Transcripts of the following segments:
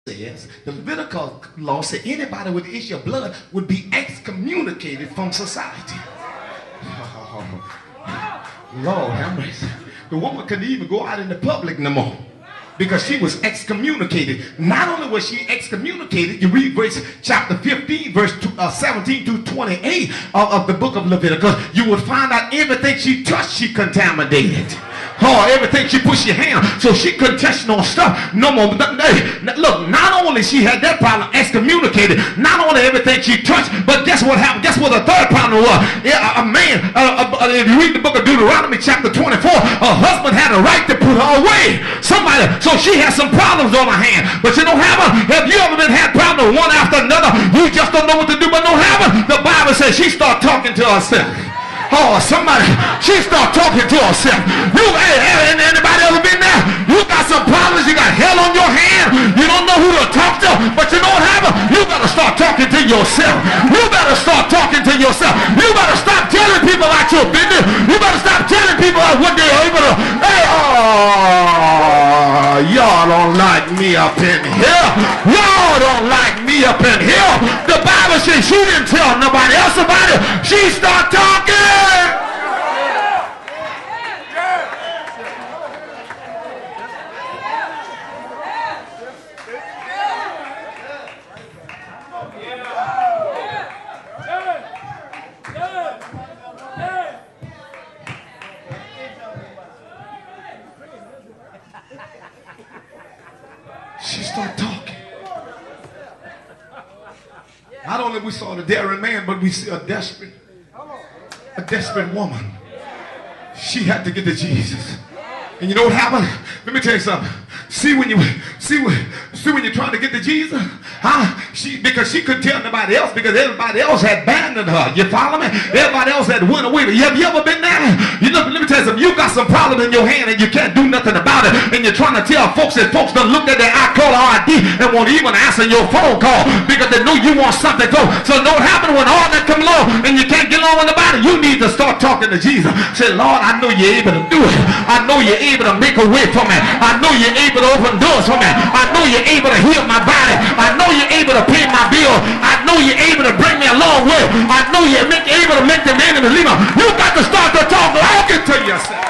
says, the Levitical law said anybody with the issue of blood would be excommunicated from society. Lord have mercy. The woman couldn't even go out in the public no more because she was excommunicated. Not only was she excommunicated, you read verse chapter 15, verse 17 to 28 of the book of Leviticus, you would find out everything she touched, she contaminated. Oh, everything she pushed your hand, so she couldn't touch no stuff no more. Look, not only she had that problem, excommunicated, not only everything she touched, but guess what happened? Guess what the third problem was? A man, if you read the book of Deuteronomy chapter 24, a husband had a right to put her away. Somebody, so she has some problems on her hand. But you don't have her. Have you ever been had problems one after another? You just don't know what to do, but don't have her. The Bible says she started talking to herself. Oh, somebody, she start talking to herself. Anybody ever been there? You got some problems, you got hell on your hand, you don't know who to talk to, but you don't have it. You better start talking to yourself. You better start talking to yourself. You better stop telling people about your business. You better stop telling people about what they're able to. Hey, y'all don't like me up in here. Y'all don't like me up in here. The Bible says she didn't tell nobody else about it. She start talking. She started talking. Not only we saw the daring man, but we see a desperate woman. She had to get to Jesus. And you know what happened? Let me tell you something. See when you're trying to get to Jesus, because she couldn't tell nobody else because everybody else had abandoned her. You follow me? Everybody else had went away. Have you ever been there? You know, let me tell you something. You got some problem in your hand and you can't do nothing about it. And you're trying to tell folks that folks done looked at their iCaller ID and won't even answer your phone call because they know you want something to go. So know what happened when all that come along and you can't get along with nobody? You need to start talking to Jesus. Say, Lord, I know you're able to do it. I know you're able to make a way for me. I know you're able to open doors for me. I know you're able to heal my body. I know you're able to pay my bill. I know you're able to bring me a long way. I know you're able to make the man and the believer. You got to start to talk talking to yourself.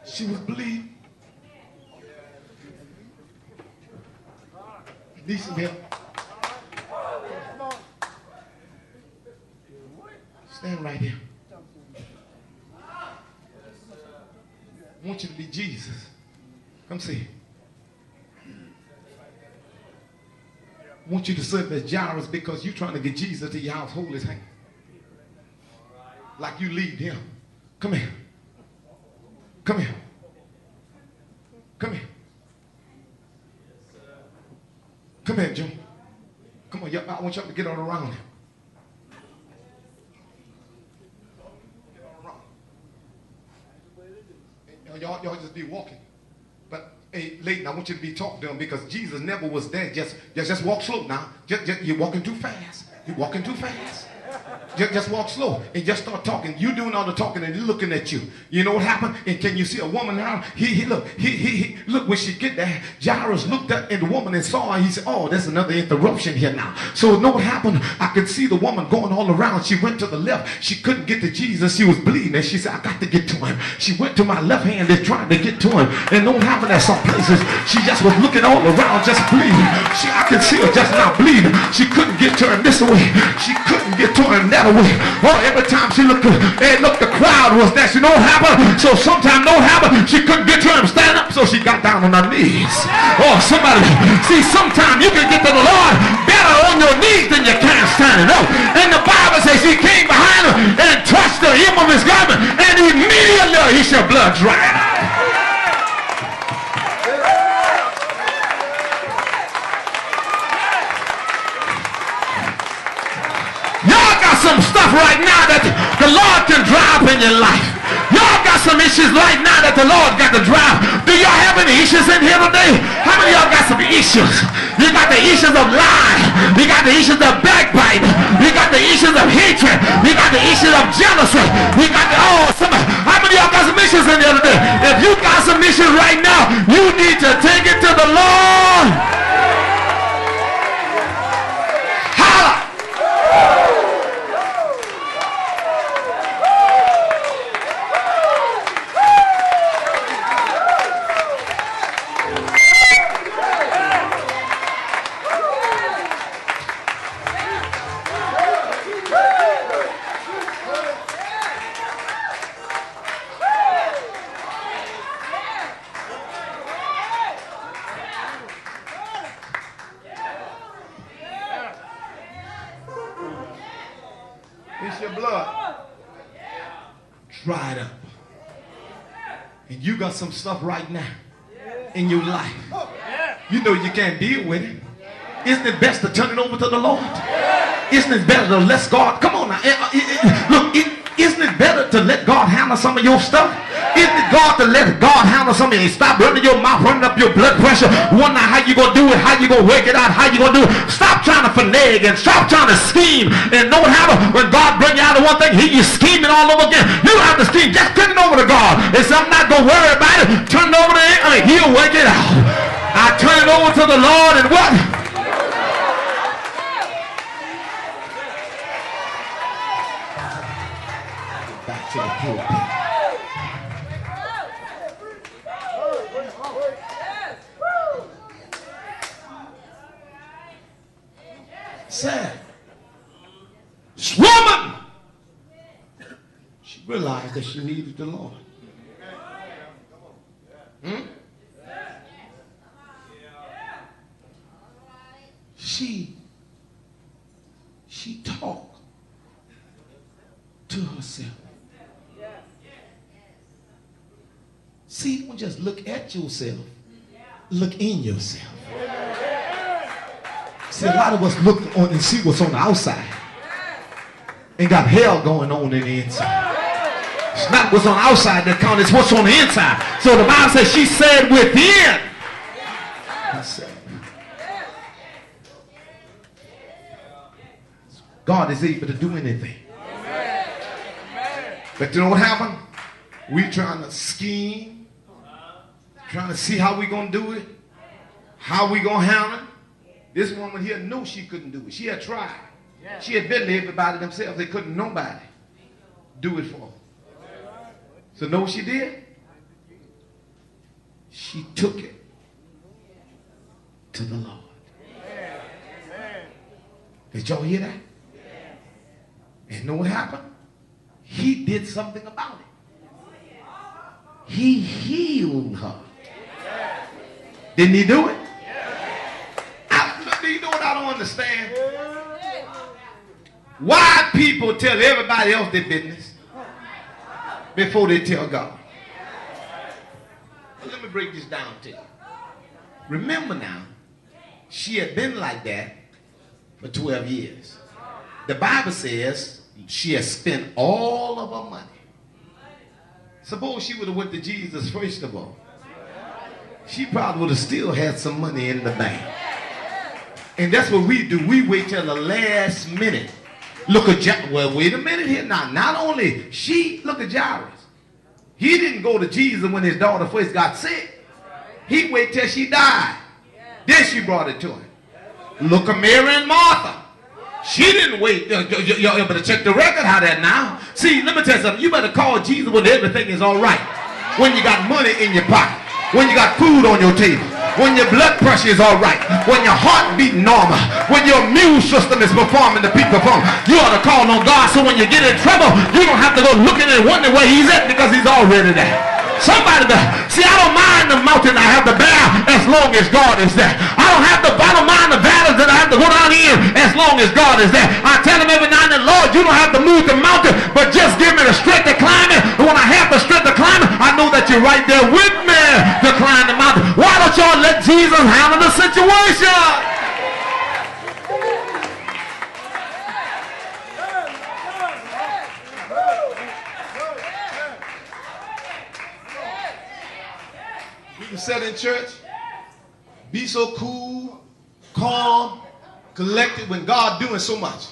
She was bleeding. Need some help. Stand right here. I want you to be Jesus. Come see. I want you to serve as Jairus because you're trying to get Jesus to your house, hold his hand. Like you lead him. Come here. Come here. Come here. Come here, Joe. Come on, I want y'all to get on around him. Get on around. Y'all just be walking. But hey, Leighton, I want you to be talking to him because Jesus never was there. Just walk slow now. You're walking too fast. You're walking too fast. Just walk slow and just start talking. You doing all the talking and he's looking at you. You know what happened? And can you see a woman now? Look when she get there. Jairus looked at the woman and saw her. He said, oh, there's another interruption here now. So know what happened? I could see the woman going all around. She went to the left. She couldn't get to Jesus. She was bleeding. And she said, I got to get to him. She went to my left hand and tried to get to him. And know what happened at some places? She just was looking all around, just bleeding. I could see her just now bleeding. She couldn't get to him this way. She couldn't get to him that way. Oh, every time she looked, the crowd was there. She know what happened? So sometimes know what happened? She couldn't get to him stand up, so she got down on her knees. Oh, somebody, see, sometimes you can get to the Lord better on your knees than you can standing up. And the Bible says she came behind her and touched the hem of his garment, and immediately his blood dried up. Some stuff right now that the Lord can dry up in your life. Y'all got some issues right now that the Lord got to drive. Do y'all have any issues in here today? How many of y'all got some issues? You got the issues of lying. You got the issues of backbiting. You got the issues of hatred. You got the issues of jealousy. You got the, how many of y'all got some issues in here today? If you got some issues right now, you need to take it to the Lord. Holla. It's your blood dried up. And you got some stuff right now in your life. You know you can't deal with it. Isn't it best to turn it over to the Lord? Isn't it better to let God, come on now. Look, isn't it better to let God handle some of your stuff? Isn't it God to let God handle some of it? Stop running your mouth, running up your blood pressure, wondering how you going to do it, how you going to work it out, how you going to do it. Stop trying to finagle and stop trying to scheme. And know what happens when God brings you out of one thing, you scheming all over again. You don't have to scheme. Just turn it over to God. And say, I'm not going to worry about it. Turn it over to him. He'll work it out. I turn it over to the Lord and what? Back to the pulpit. Sad. This woman, she realized that she needed the Lord. She talked to herself. See, don't just look at yourself. Look in yourself. See, a lot of us look on and see what's on the outside and got hell going on in the inside. It's not what's on the outside that counts, it's what's on the inside. So the Bible says she said within. God is able to do anything. But you know what happened? We trying to scheme, trying to see how we going to do it, how we going to handle it. This woman here knew she couldn't do it. She had tried. She had been to everybody themselves. They couldn't nobody do it for her. So know what she did? She took it to the Lord. Did y'all hear that? And know what happened? He did something about it. He healed her. Didn't he do it? You know what I don't understand? Why people tell everybody else their business before they tell God. Well, let me break this down to you. Remember now, she had been like that for 12 years. The Bible says she has spent all of her money. Suppose she would have went to Jesus first of all. She probably would have still had some money in the bank. And that's what we do. We wait till the last minute. Look at Jairus. Well, wait a minute here now. Not only she, look at Jairus. He didn't go to Jesus when his daughter first got sick. He waited till she died. Then she brought it to him. Look at Mary and Martha. She didn't wait. Y'all better check the record how that now. See, let me tell you something. You better call Jesus when everything is all right. When you got money in your pocket. When you got food on your table. When your blood pressure is all right. When your heart beating normal. When your immune system is performing the peak performance. You ought to call on God so when you get in trouble, you don't have to go looking and wondering where he's at because he's already there. Somebody, see, I don't mind the mountain I have to bear as long as God is there. I don't mind the valleys that I have to go down in as long as God is there. I tell him every now and then, Lord, you don't have to move the mountain, but just give me the strength to climb it. And when I have the strength to climb it, I know that you're right there with me to climb the mountain. Why don't y'all let Jesus handle the situation? people sit in church, be so cool, calm, collected when God doing so much.